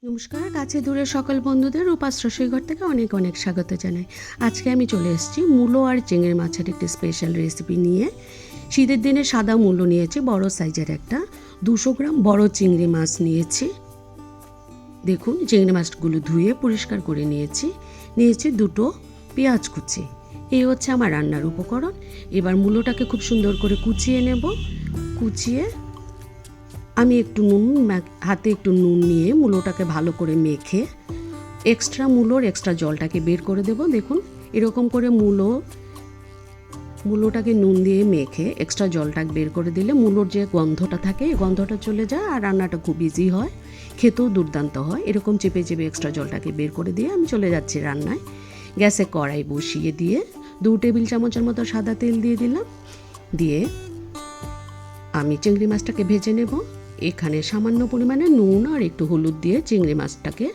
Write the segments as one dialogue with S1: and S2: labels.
S1: নমস্কার, কাছে দূরে সকল বন্ধুদের রূপাস রসইঘর থেকে অনেক অনেক স্বাগত জানাই। আজকে আমি চলে এসেছি মূলো আর চিংড়ি মাছের একটি স্পেশাল রেসিপি নিয়ে। শীতের দিনে সাদা মূলো নিয়েছি, বড় সাইজের একটা 200 গ্রাম বড় চিংড়ি মাছ নিয়েছি। দেখুন, চিংড়ি মাছগুলো ধুয়ে পরিষ্কার করে নিয়েছি দুটো পেঁয়াজ কুচি। এই হচ্ছে আমার রান্নার উপকরণ। এবার মূলোটাকে খুব সুন্দর করে কুচিয়ে নেব। কুচিয়ে আমি হাতে একটু নুন নিয়ে মূলোটাকে ভালো করে মেখে মূলোর এক্সট্রা জলটাকে বের করে দেব। দেখুন, এরকম করে মূলোটাকে নুন দিয়ে মেখে এক্সট্রা জলটা বের করে দিলে মূলোর যে গন্ধটা থাকে এই গন্ধটা চলে যায় আর রান্নাটা খুব ইজি হয়, খেতেও দুর্দান্ত হয়। এরকম চেপে চেপে এক্সট্রা জলটাকে বের করে দিয়ে আমি চলে যাচ্ছি রান্নায়। গ্যাসে কড়াই বসিয়ে দিয়ে 2 টেবিল চামচের মতো সাদা তেল দিয়ে দিলাম। দিয়ে আমি চিংড়ি মাছটাকে ভেজে নেব। এখানে সামান্য পরিমাণে নুন আর একটু হলুদ দিয়ে চিংড়ি মাছটাকে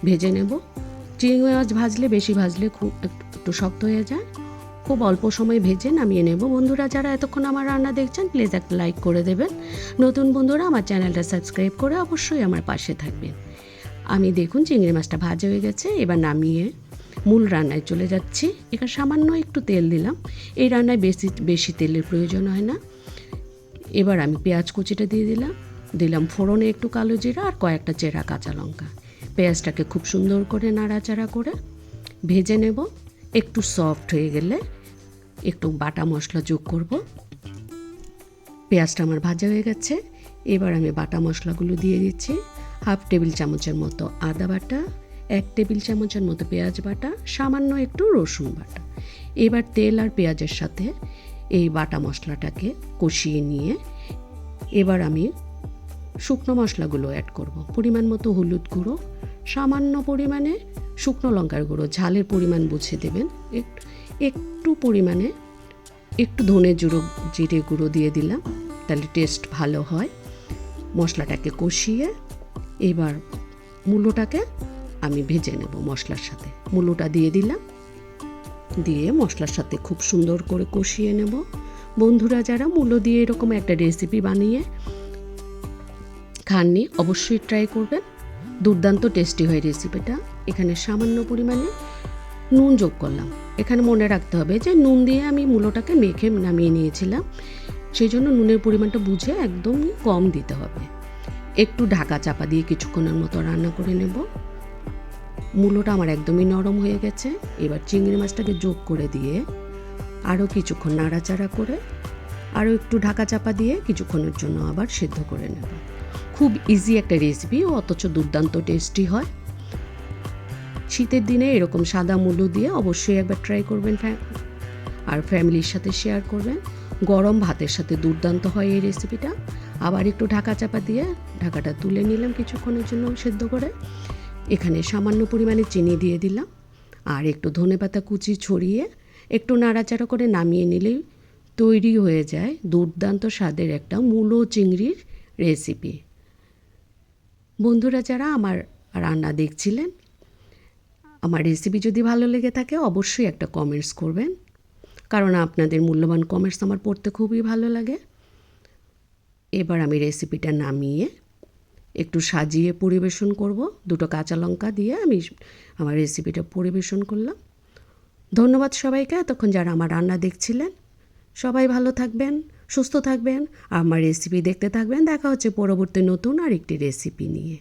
S1: ভেজে নেব। চিংড়ি মাছ বেশি ভাজলে খুব একটু শক্ত হয়ে যায়। খুব অল্প সময় ভেজে নামিয়ে নেব। বন্ধুরা যারা এতক্ষণ আমার রান্না দেখছেন, প্লিজ একটা লাইক করে দেবেন। নতুন বন্ধুরা আমার চ্যানেলটা সাবস্ক্রাইব করে অবশ্যই আমার পাশে থাকবেন। আমি দেখুন চিংড়ি মাছটা ভাজা হয়ে গেছে। এবার নামিয়ে মূল রান্নায় চলে যাচ্ছি। এখানে সামান্য একটু তেল দিলাম। এই রান্নায় বেশি তেলের প্রয়োজন হয় না। এবার আমি পেঁয়াজ কুচিটা দিয়ে দিলাম ফোড়নে একটু কালো জিরা আর কয়েকটা চেরা কাঁচা লঙ্কা। পেঁয়াজটাকে খুব সুন্দর করে নাড়াচাড়া করে ভেজে নেব। একটু সফট হয়ে গেলে একটু বাটা মশলা যোগ করব। পেঁয়াজটা আমার ভাজা হয়ে গেছে। এবার আমি বাটা মশলাগুলো দিয়ে দিচ্ছি। 1/2 টেবিল চামচের মতো আদা বাটা, 1 টেবিল চামচের মতো পেঁয়াজ বাটা, সামান্য একটু রসুন বাটা। এবার তেল আর পেঁয়াজের সাথে এই বাটা মশলাটাকে কষিয়ে নিয়ে এবার আমি শুকনো মশলাগুলো অ্যাড করব। পরিমাণ মতো হলুদ গুঁড়ো, সামান্য পরিমাণে শুকনো লঙ্কার গুঁড়ো, ঝালের পরিমাণ বুঝে দেবেন। একটু পরিমাণে একটু জিরে গুঁড়ো দিয়ে দিলাম, তাহলে টেস্ট ভালো হয়। মশলাটাকে কষিয়ে এবার মূলোটাকে আমি ভেজে নেব মশলার সাথে। মূলোটা দিয়ে দিলাম, দিয়ে মশলার সাথে খুব সুন্দর করে কষিয়ে নেব। বন্ধুরা যারা মূলো দিয়ে এরকম একটা রেসিপি বানিয়ে খাননি, অবশ্যই ট্রাই করবেন। দুর্দান্ত টেস্টি হয় রেসিপিটা। এখানে সামান্য পরিমাণে নুন যোগ করলাম। এখানে মনে রাখতে হবে যে নুন দিয়ে আমি মূলোটাকে মেখে নামিয়ে নিয়েছিলাম, সেই জন্য নুনের পরিমাণটা বুঝে একদমই কম দিতে হবে। একটু ঢাকা চাপা দিয়ে কিছুক্ষণের মতো রান্না করে নেব। মূলোটা আমার একদমই নরম হয়ে গেছে। এবার চিংড়ি মাছটাকে যোগ করে দিয়ে আরও কিছুক্ষণ নাড়াচাড়া করে আরও একটু ঢাকা চাপা দিয়ে কিছুক্ষণের জন্য আবার সেদ্ধ করে নেব। খুব ইজি একটা রেসিপি, অথচ দুর্দান্ত টেস্টি হয়। শীতের দিনে এরকম সাদা মূলো দিয়ে অবশ্যই একবার ট্রাই করবেন আর ফ্যামিলির সাথে শেয়ার করবেন। গরম ভাতের সাথে দুর্দান্ত হয় এই রেসিপিটা। আবার একটু ঢাকা চাপা দিয়ে ঢাকাটা তুলে নিলাম কিছুক্ষণের জন্য সেদ্ধ করে। এখানে সামান্য পরিমাণে চিনি দিয়ে দিলাম আর একটু ধনেপাতা কুচি ছড়িয়ে একটু নাড়াচাড়া করে নামিয়ে নিলেই তৈরি হয়ে যায় দুর্দান্ত স্বাদের একটা মূলো চিংড়ির রেসিপি। বন্ধুরা যারা আমার রান্না দেখছিলেন, আমার রেসিপি যদি ভালো লেগে থাকে অবশ্যই একটা কমেন্টস করবেন, কারণ আপনাদের মূল্যবান কমেন্টস আমার পড়তে খুবই ভালো লাগে। এবার আমি রেসিপিটা নামিয়ে একটু সাজিয়ে পরিবেশন করব। 2টো কাঁচা লঙ্কা দিয়ে আমি আমার রেসিপিটা পরিবেশন করলাম। ধন্যবাদ সবাইকে এতক্ষণ যারা আমার রান্না দেখছিলেন। সবাই ভালো থাকবেন, সুস্থ থাকবেন, আমার রেসিপি দেখতে থাকবেন। দেখা হচ্ছে পরবর্তী নতুন আর একটি রেসিপি নিয়ে।